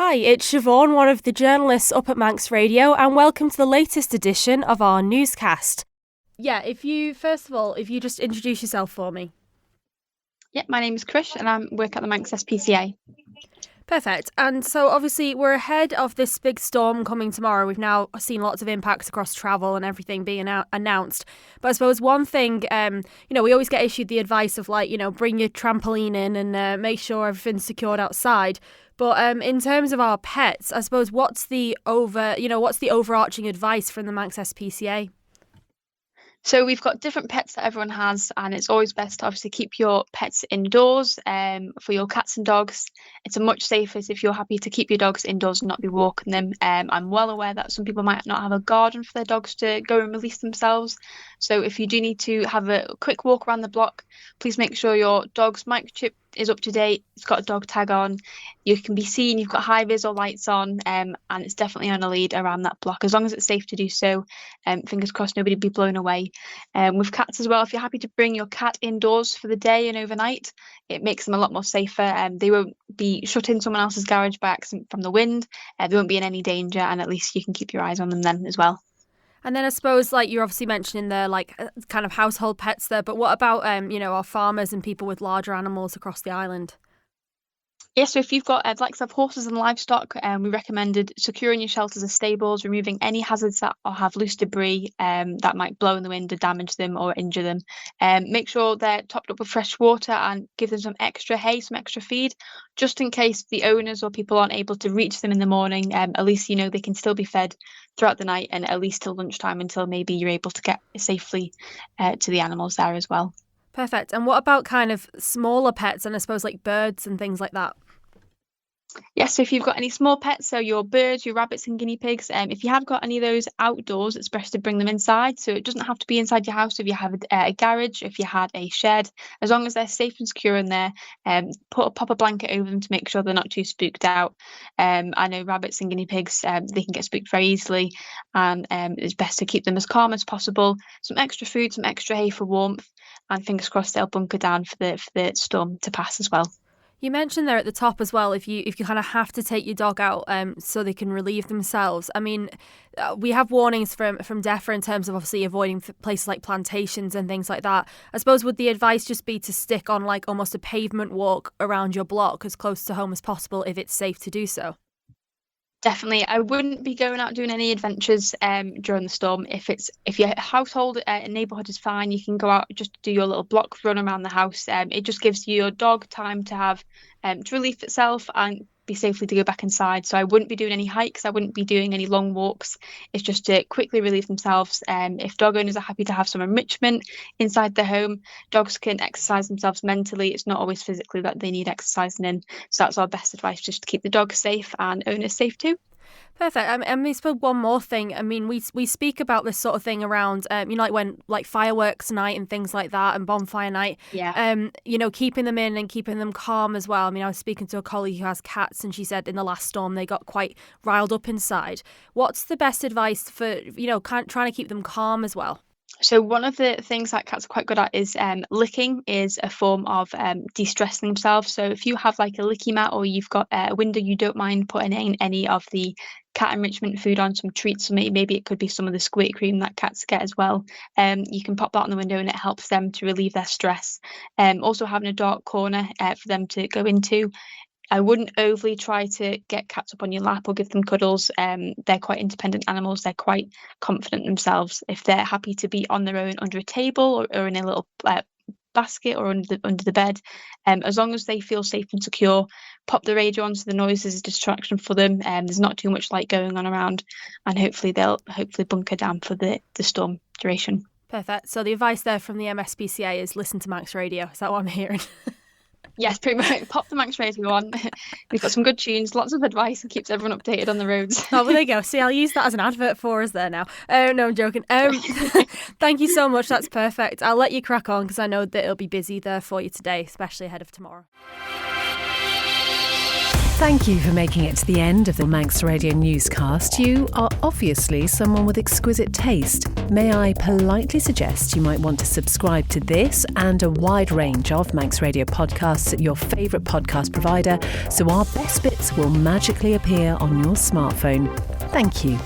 Hi, it's Siobhán, one of the journalists up at Manx Radio, and welcome to the latest edition of our newscast. Yeah, if you just introduce yourself for me. Yeah, my name is Krysia and I work at the ManxSPCA. Perfect. And so obviously we're ahead of this big storm coming tomorrow. We've now seen lots of impacts across travel and everything being announced. But I suppose one thing, we always get issued the advice of bring your trampoline in and make sure everything's secured outside. But in terms of our pets, I suppose what's the overarching advice from the ManxSPCA? So we've got different pets that everyone has, and it's always best to obviously keep your pets indoors. For your cats and dogs, it's a much safer if you're happy to keep your dogs indoors and not be walking them. I'm well aware that some people might not have a garden for their dogs to go and release themselves. So if you do need to have a quick walk around the block, please make sure your dog's microchip is up to date. It's got a dog tag on. You can be seen. You've got high vis or lights on, and it's definitely on a lead around that block as long as it's safe to do so. Fingers crossed, nobody be blown away. With cats as well, if you're happy to bring your cat indoors for the day and overnight, it makes them a lot more safer. They won't be shut in someone else's garage by accident from the wind. They won't be in any danger, and at least you can keep your eyes on them then as well. And then I suppose, you're obviously mentioning there, kind of household pets there, but what about, our farmers and people with larger animals across the island? Yeah, so if you've got horses and livestock, we recommended securing your shelters or stables, removing any hazards that or have loose debris that might blow in the wind or damage them or injure them. Make sure they're topped up with fresh water and give them some extra hay, some extra feed, just in case the owners or people aren't able to reach them in the morning. At least they can still be fed throughout the night and at least till lunchtime until maybe you're able to get safely to the animals there as well. Perfect. And what about kind of smaller pets and I suppose birds and things like that? Yes, so if you've got any small pets, so your birds, your rabbits and guinea pigs, if you have got any of those outdoors, it's best to bring them inside. So it doesn't have to be inside your house if you have a garage, if you had a shed, as long as they're safe and secure in there, pop a blanket over them to make sure they're not too spooked out. I know rabbits and guinea pigs, they can get spooked very easily, and it's best to keep them as calm as possible. Some extra food, some extra hay for warmth, and fingers crossed they'll bunker down for the storm to pass as well. You mentioned there at the top as well, if you kind of have to take your dog out so they can relieve themselves. I mean, we have warnings from DEFRA in terms of obviously avoiding places like plantations and things like that. I suppose would the advice just be to stick on almost a pavement walk around your block as close to home as possible if it's safe to do so? Definitely, I wouldn't be going out doing any adventures during the storm. If your household and neighbourhood is fine, you can go out just do your little block run around the house. It just gives your dog time to have to relieve itself and be safely to go back inside. So I wouldn't be doing any hikes. I wouldn't be doing any long walks. It's just to quickly relieve themselves. If dog owners are happy to have some enrichment inside their home, dogs can exercise themselves mentally. It's not always physically that they need exercising in. So that's our best advice, just to keep the dogs safe and owners safe too. Perfect. I mean, suppose one more thing. I mean, we speak about this sort of thing around, when fireworks night and things like that, and bonfire night. Yeah. Keeping them in and keeping them calm as well. I mean, I was speaking to a colleague who has cats, and she said in the last storm they got quite riled up inside. What's the best advice for trying to keep them calm as well? So one of the things that cats are quite good at is licking is a form of de-stressing themselves. So if you have a licky mat or you've got a window you don't mind putting in any of the cat enrichment food on, some treats, so maybe it could be some of the squirt cream that cats get as well. You can pop that on the window and it helps them to relieve their stress. Also having a dark corner for them to go into. I wouldn't overly try to get cats up on your lap or give them cuddles. They're quite independent animals. They're quite confident themselves. If they're happy to be on their own under a table or in a little basket or under the bed, as long as they feel safe and secure, pop the radio on so the noise is a distraction for them. There's not too much light going on around, and hopefully they'll bunker down for the storm duration. Perfect. So the advice there from the MSPCA is listen to Manx Radio. Is that what I'm hearing? Yes, pretty much. Pop the Manx Radio on. We've got some good tunes, lots of advice, and keeps everyone updated on the roads. Oh, well, there you go. See, I'll use that as an advert for us there now. No, I'm joking. Thank you so much. That's perfect. I'll let you crack on because I know that it'll be busy there for you today, especially ahead of tomorrow. Thank you for making it to the end of the Manx Radio Newscast. You are obviously someone with exquisite taste. May I politely suggest you might want to subscribe to this and a wide range of Manx Radio podcasts at your favourite podcast provider, so our best bits will magically appear on your smartphone. Thank you.